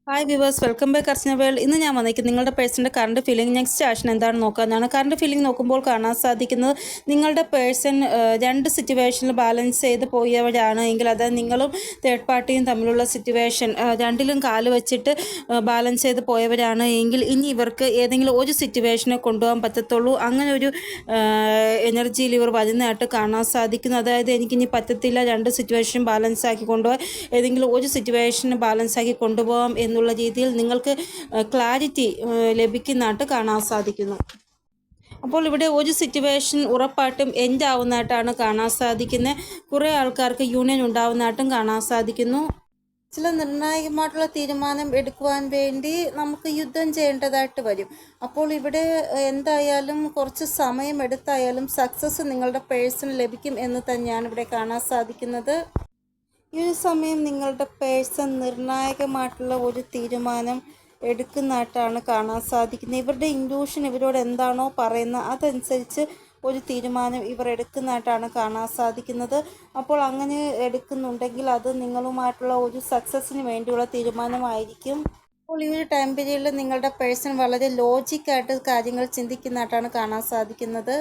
Hi viewers, welcome back അർച്ചന world. ഇന്ന് ഞാൻ വന്നിരിക്കുന്നത് നിങ്ങളുടെ പേഴ്സൻ്റെ കറണ്ട് ഫീലിംഗ് നെക്സ്റ്റ് ആക്ഷൻ എന്താണെന്ന് നോക്കാനാണ്. കറണ്ട് ഫീലിംഗ് നോക്കുമ്പോൾ കാണാൻ സാധിക്കുന്നത് നിങ്ങളുടെ പേഴ്സൺ രണ്ട് സിറ്റുവേഷനിൽ ബാലൻസ് ചെയ്ത് പോയവരാണ് എങ്കിൽ, അതായത് നിങ്ങളും തേർഡ് പാർട്ടിയും തമ്മിലുള്ള സിറ്റുവേഷൻ രണ്ടിലും കാല് വെച്ചിട്ട് ബാലൻസ് ചെയ്ത് പോയവരാണ് എങ്കിൽ, ഇനി ഇവർക്ക് ഏതെങ്കിലും ഒരു സിറ്റുവേഷനെ കൊണ്ടുപോകാൻ പറ്റത്തുള്ളൂ. അങ്ങനെ ഒരു എനർജിയിൽ ഇവർ വരുന്നതായിട്ട് കാണാൻ സാധിക്കുന്നു. അതായത് എനിക്കിനി പറ്റത്തില്ല, രണ്ട് സിറ്റുവേഷൻ ബാലൻസ് ആക്കി കൊണ്ടുപോകാൻ, ഏതെങ്കിലും ഒരു സിറ്റുവേഷന് ബാലൻസ് ആക്കി കൊണ്ടുപോകാം എന്നുള്ള രീതിയിൽ നിങ്ങൾക്ക് ക്ലാരിറ്റി ലഭിക്കുന്നതായിട്ട് കാണാൻ സാധിക്കുന്നു. അപ്പോൾ ഇവിടെ ഒരു സിറ്റുവേഷൻ ഉറപ്പായിട്ടും എൻഡ് ആവുന്നതായിട്ടാണ് കാണാൻ സാധിക്കുന്നത്. കുറേ ആൾക്കാർക്ക് യൂണിയൻ ഉണ്ടാവുന്നതായിട്ടും കാണാൻ സാധിക്കുന്നു. ചില നിർണായകമായിട്ടുള്ള തീരുമാനം എടുക്കുവാൻ വേണ്ടി നമുക്ക് യുദ്ധം ചെയ്യേണ്ടതായിട്ട് വരും. അപ്പോൾ ഇവിടെ എന്തായാലും കുറച്ച് സമയം എടുത്തായാലും സക്സസ് നിങ്ങളുടെ പേഴ്സൺ ലഭിക്കും എന്ന് തന്നെയാണ് ഇവിടെ കാണാൻ സാധിക്കുന്നത്. ഈ ഒരു സമയം നിങ്ങളുടെ പേഴ്സൺ നിർണായകമായിട്ടുള്ള ഒരു തീരുമാനം എടുക്കുന്നതായിട്ടാണ് കാണാൻ സാധിക്കുന്നത്. ഇവരുടെ ഇൻഡ്യൂഷൻ ഇവരോട് എന്താണോ പറയുന്നത് അതനുസരിച്ച് ഒരു തീരുമാനം ഇവർ എടുക്കുന്നതായിട്ടാണ് കാണാൻ സാധിക്കുന്നത്. അപ്പോൾ അങ്ങനെ എടുക്കുന്നുണ്ടെങ്കിൽ അത് നിങ്ങളുമായിട്ടുള്ള ഒരു സക്സസ്സിന് വേണ്ടിയുള്ള തീരുമാനമായിരിക്കും. അപ്പോൾ ഈ ഒരു ടൈം പീരീഡിൽ നിങ്ങളുടെ പേഴ്സൺ വളരെ ലോജിക്കായിട്ട് കാര്യങ്ങൾ ചിന്തിക്കുന്നതായിട്ടാണ് കാണാൻ സാധിക്കുന്നത്.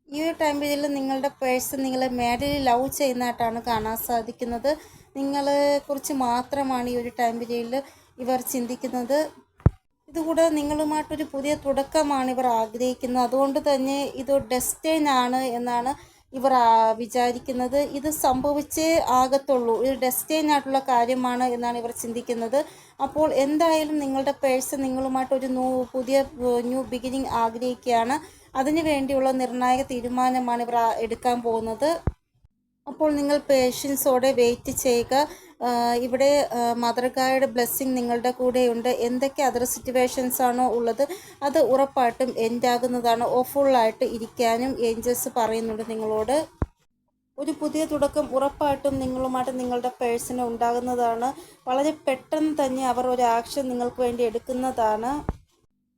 ഈ ഒരു ടൈം പീരീഡിൽ നിങ്ങളുടെ പേഴ്സൺ നിങ്ങളെ മാരിലി ലവ് ചെയ്യുന്നതായിട്ടാണ് കാണാൻ സാധിക്കുന്നത്. നിങ്ങളെ കുറിച്ച് മാത്രമാണ് ഈ ഒരു ടൈം പീരീഡിൽ ഇവർ ചിന്തിക്കുന്നത്. ഇതുകൂടാതെ നിങ്ങളുമായിട്ടൊരു പുതിയ തുടക്കമാണ് ഇവർ ആഗ്രഹിക്കുന്നത്. അതുകൊണ്ട് തന്നെ ഇത് ഡെസ്റ്റൈൻ ആണ് എന്നാണ് ഇവർ വിചാരിക്കുന്നത്. ഇത് സംഭവിച്ചേ ആകത്തുള്ളൂ, ഇത് ഡെസ്റ്റൈൻ ആയിട്ടുള്ള കാര്യമാണ് എന്നാണ് ഇവർ ചിന്തിക്കുന്നത്. അപ്പോൾ എന്തായാലും നിങ്ങളുടെ പേഴ്സൺ നിങ്ങളുമായിട്ടൊരു പുതിയ ന്യൂ ബിഗിനിങ് ആഗ്രഹിക്കുകയാണ്. അതിനു വേണ്ടിയുള്ള നിർണായക തീരുമാനമാണ് ഇവർ എടുക്കാൻ പോകുന്നത്. അപ്പോൾ നിങ്ങൾ പേഷ്യൻസോടെ വെയിറ്റ് ചെയ്യുക. ഇവിടെ മദർ ഗായുടെ ബ്ലെസ്സിങ് നിങ്ങളുടെ കൂടെയുണ്ട്. എന്തൊക്കെ അതർ സിറ്റുവേഷൻസ് ആണോ ഉള്ളത് അത് ഉറപ്പായിട്ടും എൻഡ് ആകുന്നതാണ്. ഫുള്ളായിട്ട് ഇരിക്കാനും ഏഞ്ചൽസ് പറയുന്നുണ്ട് നിങ്ങളോട്. ഒരു പുതിയ തുടക്കം ഉറപ്പായിട്ടും നിങ്ങളുമായിട്ട് നിങ്ങളുടെ പേഴ്സണ് ഉണ്ടാകുന്നതാണ്. വളരെ പെട്ടെന്ന് തന്നെ അവർ ഒരു ആക്ഷൻ നിങ്ങൾക്ക് വേണ്ടി എടുക്കുന്നതാണ്.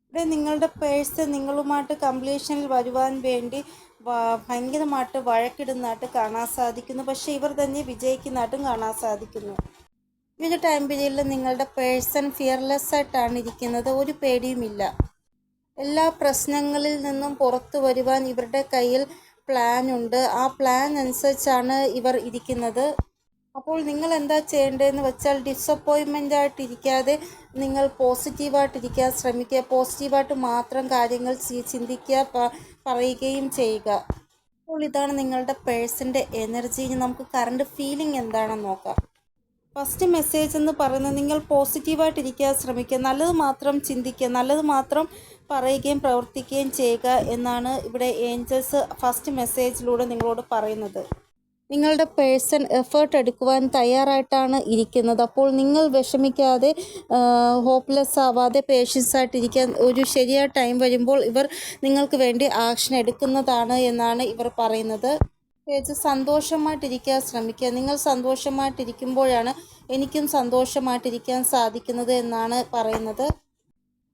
ഇവിടെ നിങ്ങളുടെ പേഴ്സൺ നിങ്ങളുമായിട്ട് കംപ്ലീഷനിൽ വരുവാൻ വേണ്ടി ഭയങ്കരമായിട്ട് വഴക്കിടുന്നതായിട്ട് കാണാൻ സാധിക്കുന്നു. പക്ഷേ ഇവർ തന്നെ വിജയിക്കുന്നതായിട്ടും കാണാൻ സാധിക്കുന്നു. ഈ ഒരു ടൈം പീരീഡിൽ നിങ്ങളുടെ പേഴ്സൺ ഫിയർലെസ് ആയിട്ടാണ് ഇരിക്കുന്നത്. ഒരു പേടിയുമില്ല. എല്ലാ പ്രശ്നങ്ങളിൽ നിന്നും പുറത്തു വരുവാൻ ഇവരുടെ കയ്യിൽ പ്ലാൻ ഉണ്ട്. ആ പ്ലാൻ അനുസരിച്ചാണ് ഇവർ ഇരിക്കുന്നത്. അപ്പോൾ നിങ്ങൾ എന്താ ചെയ്യേണ്ടതെന്ന് വെച്ചാൽ ഡിസപ്പോയിൻമെൻ്റ് ആയിട്ടിരിക്കാതെ നിങ്ങൾ പോസിറ്റീവായിട്ടിരിക്കാൻ ശ്രമിക്കുക. പോസിറ്റീവായിട്ട് മാത്രം കാര്യങ്ങൾ ചിന്തിക്കുക, പറയുകയും ചെയ്യുക. അപ്പോൾ ഇതാണ് നിങ്ങളുടെ പേഴ്സൻ്റെ എനർജി. ഇനി നമുക്ക് കറണ്ട് ഫീലിംഗ് എന്താണെന്ന് നോക്കാം. ഫസ്റ്റ് മെസ്സേജ് എന്ന് പറയുന്നത് നിങ്ങൾ പോസിറ്റീവായിട്ടിരിക്കാൻ ശ്രമിക്കുക, നല്ലത് മാത്രം ചിന്തിക്കുക, നല്ലത് മാത്രം പറയുകയും പ്രവർത്തിക്കുകയും ചെയ്യുക എന്നാണ് ഇവിടെ ഏഞ്ചൽസ് ഫസ്റ്റ് മെസ്സേജിലൂടെ നിങ്ങളോട് പറയുന്നത്. നിങ്ങളുടെ പേഴ്സൺ എഫേർട്ട് എടുക്കുവാൻ തയ്യാറായിട്ടാണ് ഇരിക്കുന്നത്. അപ്പോൾ നിങ്ങൾ വിഷമിക്കാതെ, ഹോപ്പ്ലെസ് ആവാതെ പേഷ്യൻസ് ആയിട്ടിരിക്കാൻ ഒരു ശരിയായ ടൈം വരുമ്പോൾ ഇവർ നിങ്ങൾക്ക് വേണ്ടി ആക്ഷൻ എടുക്കുന്നതാണ് എന്നാണ് ഇവർ പറയുന്നത്. സന്തോഷമായിട്ടിരിക്കാൻ ശ്രമിക്കുക. നിങ്ങൾ സന്തോഷമായിട്ടിരിക്കുമ്പോഴാണ് എനിക്കും സന്തോഷമായിട്ടിരിക്കാൻ സാധിക്കുന്നത് എന്നാണ് പറയുന്നത്.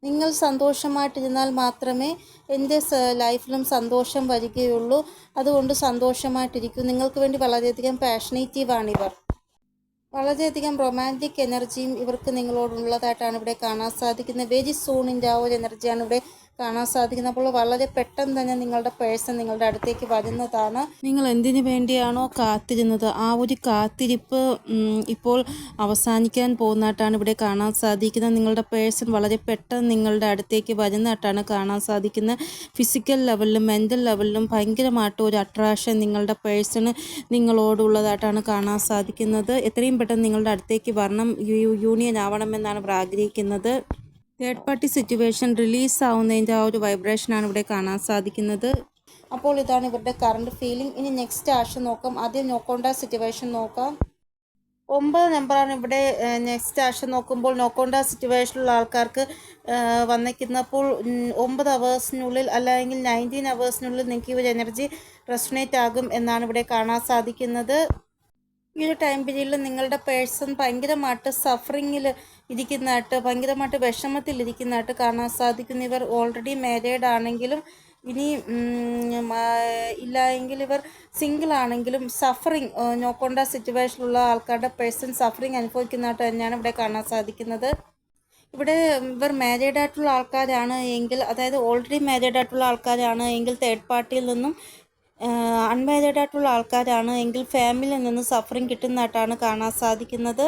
നിങ്ങൾ സന്തോഷമായിട്ടിരുന്നാൽ മാത്രമേ എൻ്റെ ലൈഫിലും സന്തോഷം വരികയുള്ളൂ. അതുകൊണ്ട് സന്തോഷമായിട്ടിരിക്കും. നിങ്ങൾക്ക് വേണ്ടി വളരെയധികം പാഷനേറ്റീവാണിവർ. വളരെയധികം റൊമാൻറ്റിക് എനർജിയും ഇവർക്ക് നിങ്ങളോടുള്ളതായിട്ടാണ് ഇവിടെ കാണാൻ സാധിക്കുന്നത്. വെരി സൂണിൻ്റെ ആ ഒരു എനർജിയാണ് ഇവിടെ കാണാൻ സാധിക്കുന്നത്. അപ്പോൾ വളരെ പെട്ടെന്ന് തന്നെ നിങ്ങളുടെ പേഴ്സൺ നിങ്ങളുടെ അടുത്തേക്ക് വരുന്നതാണ്. നിങ്ങൾ എന്തിനു വേണ്ടിയാണോ കാത്തിരുന്നത് ആ ഒരു കാത്തിരിപ്പ് ഇപ്പോൾ അവസാനിക്കാൻ പോകുന്നതായിട്ടാണ് ഇവിടെ കാണാൻ സാധിക്കുന്നത്. നിങ്ങളുടെ പേഴ്സൺ വളരെ പെട്ടെന്ന് നിങ്ങളുടെ അടുത്തേക്ക് വരുന്നതായിട്ടാണ് കാണാൻ സാധിക്കുന്നത്. ഫിസിക്കൽ ലെവലിലും മെൻ്റൽ ലെവലിലും ഭയങ്കരമായിട്ട് ഒരു അട്രാക്ഷൻ നിങ്ങളുടെ പേഴ്സണ് നിങ്ങളോടുള്ളതായിട്ടാണ് കാണാൻ സാധിക്കുന്നത്. എത്രയും പെട്ടെന്ന് നിങ്ങളുടെ അടുത്തേക്ക് വരണം, യൂണിയൻ ആവണമെന്നാണ് ഇവർ ആഗ്രഹിക്കുന്നത്. തേർഡ് പാർട്ടി സിറ്റുവേഷൻ റിലീസ് ആവുന്നതിൻ്റെ ആ ഒരു വൈബ്രേഷനാണ് ഇവിടെ കാണാൻ സാധിക്കുന്നത്. അപ്പോൾ ഇതാണ് ഇവരുടെ കറണ്ട് ഫീലിംഗ്. ഇനി നെക്സ്റ്റ് ആക്ഷൻ നോക്കാം. ആദ്യം നോക്കേണ്ട സിറ്റുവേഷൻ നോക്കാം. 9 നമ്പറാണ് ഇവിടെ നെക്സ്റ്റ് ആക്ഷൻ നോക്കുമ്പോൾ. നോക്കേണ്ട സിറ്റുവേഷനിലുള്ള ആൾക്കാർക്ക് വന്നിരിക്കുന്നപ്പോൾ 9 അവേഴ്സിനുള്ളിൽ അല്ലെങ്കിൽ 19 അവേഴ്സിനുള്ളിൽ നിങ്ങൾക്ക് ഈ ഒരു എനർജി റെസൊണേറ്റ് ആകും എന്നാണ് ഇവിടെ കാണാൻ സാധിക്കുന്നത്. ഈ ഒരു ടൈം പീരീഡിൽ നിങ്ങളുടെ പേഴ്സൺ ഭയങ്കരമായിട്ട് സഫറിങ്ങിൽ ഇരിക്കുന്നതായിട്ട്, ഭയങ്കരമായിട്ട് വിഷമത്തിലിരിക്കുന്നതായിട്ട് കാണാൻ സാധിക്കുന്നു. ഇവർ ഓൾറെഡി മാരീഡ് ആണെങ്കിലും ഇനി ഇല്ല എങ്കിൽ ഇവർ സിംഗിൾ ആണെങ്കിലും സഫറിങ് നോക്കേണ്ട സിറ്റുവേഷനിലുള്ള ആൾക്കാരുടെ പേഴ്സൺ സഫറിങ് അനുഭവിക്കുന്നതായിട്ട് തന്നെയാണ് ഇവിടെ കാണാൻ സാധിക്കുന്നത്. ഇവിടെ ഇവർ മാരീഡ് ആയിട്ടുള്ള ആൾക്കാരാണ് എങ്കിൽ, അതായത് ഓൾറെഡി മാരീഡ് ആയിട്ടുള്ള ആൾക്കാരാണ് എങ്കിൽ തേർഡ് പാർട്ടിയിൽ നിന്നും, അൺമാരീഡ് ആയിട്ടുള്ള ആൾക്കാരാണ് എങ്കിൽ ഫാമിലിയിൽ നിന്ന് സഫറിങ് കിട്ടുന്നതായിട്ടാണ് കാണാൻ സാധിക്കുന്നത്.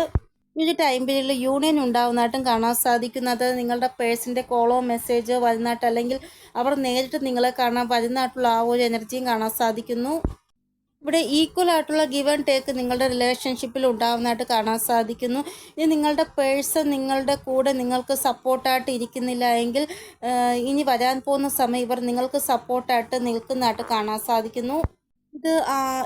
ഈ ഒരു ടൈം പീരീഡിൽ യൂണിയൻ ഉണ്ടാവുന്നതായിട്ടും കാണാൻ സാധിക്കുന്നത്. നിങ്ങളുടെ പേഴ്സിൻ്റെ കോളോ മെസ്സേജോ വരുന്നതായിട്ട്, അല്ലെങ്കിൽ അവർ നേരിട്ട് നിങ്ങളെ കാണാൻ വരുന്നതായിട്ടുള്ള ആ ഒരു എനർജിയും കാണാൻ സാധിക്കുന്നു. ഇവിടെ ഈക്വൽ ആയിട്ടുള്ള ഗിവ് ആൻഡ് ടേക്ക് നിങ്ങളുടെ റിലേഷൻഷിപ്പിൽ ഉണ്ടാവുന്നതായിട്ട് കാണാൻ സാധിക്കുന്നു. ഇനി നിങ്ങളുടെ പേഴ്സൺ നിങ്ങളുടെ കൂടെ നിങ്ങൾക്ക് സപ്പോർട്ടായിട്ട് ഇരിക്കുന്നില്ല എങ്കിൽ ഇനി വരാൻ പോകുന്ന സമയം ഇവർ നിങ്ങൾക്ക് സപ്പോർട്ടായിട്ട് നിൽക്കുന്നതായിട്ട് കാണാൻ സാധിക്കുന്നു. ഇത്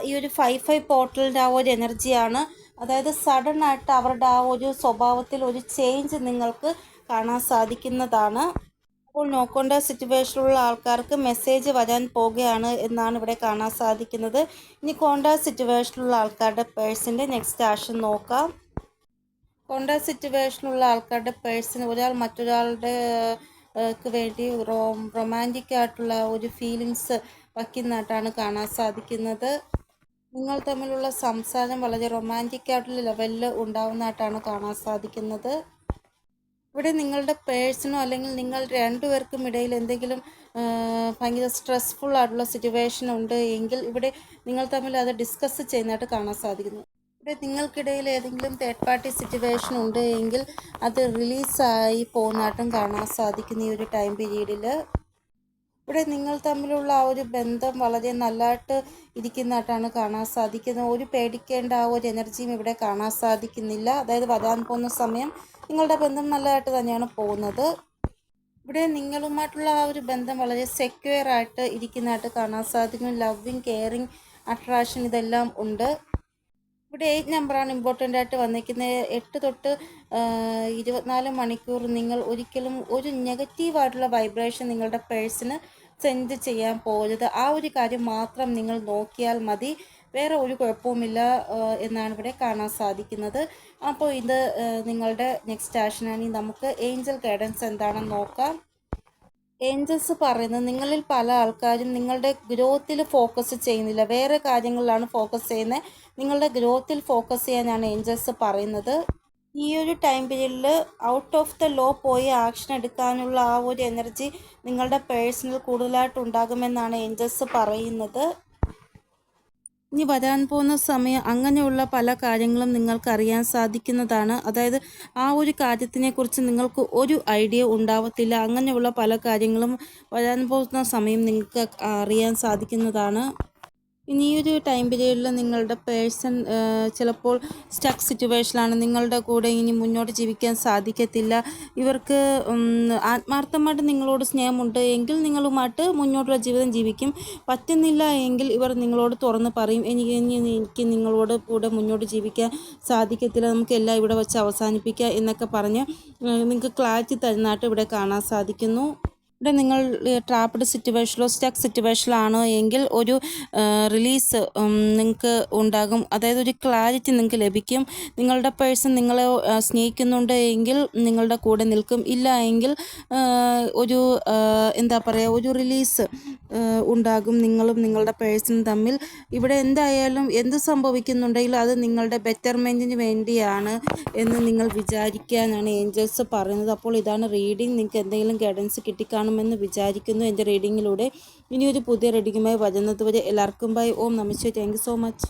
ഈ ഒരു 5/5 പോർട്ടലിൻ്റെ ആ ഒരു എനർജിയാണ്. അതായത് സഡൻ ആയിട്ട് അവരുടെ ആ ഒരു സ്വഭാവത്തിൽ ഒരു ചേഞ്ച് നിങ്ങൾക്ക് കാണാൻ സാധിക്കുന്നതാണ്. അപ്പോൾ നോക്കേണ്ട സിറ്റുവേഷനിലുള്ള ആൾക്കാർക്ക് മെസ്സേജ് വരാൻ പോകുകയാണ് എന്നാണ് ഇവിടെ കാണാൻ സാധിക്കുന്നത്. ഇനി കോണ്ടാക്ട് സിറ്റുവേഷനിലുള്ള ആൾക്കാരുടെ പേഴ്സിൻ്റെ നെക്സ്റ്റ് ആക്ഷൻ നോക്കാം. കോണ്ടാക്ട് സിറ്റുവേഷനിലുള്ള ആൾക്കാരുടെ പേഴ്സൺ ഒരാൾ മറ്റൊരാളുടെ വേണ്ടി റൊമാൻറ്റിക് ആയിട്ടുള്ള ഒരു ഫീലിങ്സ് വയ്ക്കുന്നതായിട്ടാണ് കാണാൻ സാധിക്കുന്നത്. നിങ്ങൾ തമ്മിലുള്ള സംസാരം വളരെ റൊമാൻറ്റിക് ആയിട്ടുള്ള ലെവലിൽ ഉണ്ടാവുന്നതായിട്ടാണ് കാണാൻ സാധിക്കുന്നത്. ഇവിടെ നിങ്ങളുടെ പേഴ്സണോ അല്ലെങ്കിൽ നിങ്ങൾ രണ്ടുപേർക്കും ഇടയിൽ എന്തെങ്കിലും ഭയങ്കര സ്ട്രെസ്ഫുൾ ആയിട്ടുള്ള സിറ്റുവേഷൻ ഉണ്ട് എങ്കിൽ ഇവിടെ നിങ്ങൾ തമ്മിൽ അത് ഡിസ്കസ് ചെയ്യുന്നതായിട്ട് കാണാൻ സാധിക്കുന്നു. ഇവിടെ നിങ്ങൾക്കിടയിൽ ഏതെങ്കിലും തേർഡ് പാർട്ടി സിറ്റുവേഷൻ ഉണ്ട് എങ്കിൽ അത് റിലീസായി പോകുന്നതായിട്ടും കാണാൻ സാധിക്കുന്നു ഈ ഒരു ടൈം പീരീഡിൽ. ഇവിടെ നിങ്ങൾ തമ്മിലുള്ള ആ ഒരു ബന്ധം വളരെ നല്ലതായിട്ട് ഇരിക്കുന്നതായിട്ടാണ് കാണാൻ സാധിക്കുന്നത്. ഒരു പേടിക്കേണ്ട ആ ഒരു എനർജിയും ഇവിടെ കാണാൻ സാധിക്കുന്നില്ല. അതായത് വരാൻ പോകുന്ന സമയം നിങ്ങളുടെ ബന്ധം നല്ലതായിട്ട് തന്നെയാണ് പോകുന്നത്. ഇവിടെ നിങ്ങളുമായിട്ടുള്ള ആ ഒരു ബന്ധം വളരെ സെക്യൂർ ആയിട്ട് ഇരിക്കുന്നതായിട്ട് കാണാൻ സാധിക്കും. ലവിങ്, കെയറിങ്, അട്രാക്ഷൻ ഇതെല്ലാം ഉണ്ട്. ഇവിടെ 8 നമ്പറാണ് ഇമ്പോർട്ടൻ്റ് ആയിട്ട് വന്നിരിക്കുന്നത്. 8 തൊട്ട് 24 മണിക്കൂർ നിങ്ങൾ ഒരിക്കലും ഒരു നെഗറ്റീവായിട്ടുള്ള വൈബ്രേഷൻ നിങ്ങളുടെ പേഴ്സിന് സെൻഡ് ചെയ്യാൻ പോകരുത്. ആ ഒരു കാര്യം മാത്രം നിങ്ങൾ നോക്കിയാൽ മതി, വേറെ ഒരു കുഴപ്പവുമില്ല എന്നാണ് ഇവിടെ കാണാൻ സാധിക്കുന്നത്. അപ്പോൾ ഇത് നിങ്ങളുടെ നെക്സ്റ്റ് ആക്ഷനാണ്. നമുക്ക് ഏഞ്ചൽ ഗൈഡൻസ് എന്താണെന്ന് നോക്കാം. ഏഞ്ചൽസ് പറയുന്നത് നിങ്ങളിൽ പല ആൾക്കാരും നിങ്ങളുടെ ഗ്രോത്തിൽ ഫോക്കസ് ചെയ്യുന്നില്ല, വേറെ കാര്യങ്ങളിലാണ് ഫോക്കസ് ചെയ്യുന്നത്. നിങ്ങളുടെ ഗ്രോത്തിൽ ഫോക്കസ് ചെയ്യാനാണ് ഏഞ്ചൽസ് പറയുന്നത്. ഈ ഒരു ടൈം പീരീഡിൽ ഔട്ട് ഓഫ് ദ ലോ പോയി ആക്ഷൻ എടുക്കാനുള്ള ആ ഒരു എനർജി നിങ്ങളുടെ പേഴ്സണൽ കൂടുതലായിട്ട് ഉണ്ടാകുമെന്നാണ് ഏഞ്ചൽസ് പറയുന്നത്. ഇനി വരാൻ പോകുന്ന സമയം അങ്ങനെയുള്ള പല കാര്യങ്ങളും നിങ്ങൾക്ക് അറിയാൻ സാധിക്കുന്നതാണ്. അതായത് ആ ഒരു കാര്യത്തിനെക്കുറിച്ച് നിങ്ങൾക്ക് ഒരു ഐഡിയ ഉണ്ടാവത്തില്ല. അങ്ങനെയുള്ള പല കാര്യങ്ങളും വരാൻ പോകുന്ന സമയം നിങ്ങൾക്ക് അറിയാൻ സാധിക്കുന്നതാണ്. ഇനി ഈ ഒരു ടൈം പീരീഡിൽ നിങ്ങളുടെ പേഴ്സൺ ചിലപ്പോൾ സ്റ്റക്ക് സിറ്റുവേഷനിലാണ്. നിങ്ങളുടെ കൂടെ ഇനി മുന്നോട്ട് ജീവിക്കാൻ സാധിക്കത്തില്ല. ഇവർക്ക് ആത്മാർത്ഥമായിട്ട് നിങ്ങളോട് സ്നേഹമുണ്ട് എങ്കിൽ നിങ്ങളുമായിട്ട് മുന്നോട്ടുള്ള ജീവിതം ജീവിക്കും. പറ്റുന്നില്ല എങ്കിൽ ഇവർ നിങ്ങളോട് തുറന്ന് പറയും, എനിക്ക് നിങ്ങളോട് കൂടെ മുന്നോട്ട് ജീവിക്കാൻ സാധിക്കത്തില്ല, നമുക്ക് എല്ലാം ഇവിടെ വെച്ച് അവസാനിപ്പിക്കാം എന്നൊക്കെ പറഞ്ഞ് നിങ്ങൾക്ക് ക്ലാരിറ്റി തരുന്നതായിട്ട് ഇവിടെ കാണാൻ സാധിക്കുന്നു. ഇവിടെ നിങ്ങൾ ട്രാപ്ഡ് സിറ്റുവേഷനിലോ സ്റ്റക്ക് സിറ്റുവേഷനിലാണോ എങ്കിൽ ഒരു റിലീസ് നിങ്ങൾക്ക് ഉണ്ടാകും. അതായത് ഒരു ക്ലാരിറ്റി നിങ്ങൾക്ക് ലഭിക്കും. നിങ്ങളുടെ പേഴ്സൺ നിങ്ങളെ സ്നേഹിക്കുന്നുണ്ട് എങ്കിൽ നിങ്ങളുടെ കൂടെ നിൽക്കും. ഇല്ല എങ്കിൽ ഒരു എന്താ പറയുക, ഒരു റിലീസ് ഉണ്ടാകും നിങ്ങളും നിങ്ങളുടെ പേഴ്സണും തമ്മിൽ. ഇവിടെ എന്തായാലും എന്ത് സംഭവിക്കുന്നുണ്ടെങ്കിലും അത് നിങ്ങളുടെ ബെറ്റർമെൻറ്റിന് വേണ്ടിയാണ് എന്ന് നിങ്ങൾ വിചാരിക്കാനാണ് ഏഞ്ചൽസ് പറയുന്നത്. അപ്പോൾ ഇതാണ് റീഡിംഗ്. നിങ്ങൾക്ക് എന്തെങ്കിലും ഗൈഡൻസ് കിട്ടിക്കാണുമെന്ന് വിചാരിക്കുന്നു എൻ്റെ റീഡിങ്ങിലൂടെ. ഇനിയൊരു പുതിയ റീഡിങ്ങുമായി വരുന്നത് വരെ എല്ലാവർക്കും ബൈ. ഓം നമസ്തേ. Thank you so much.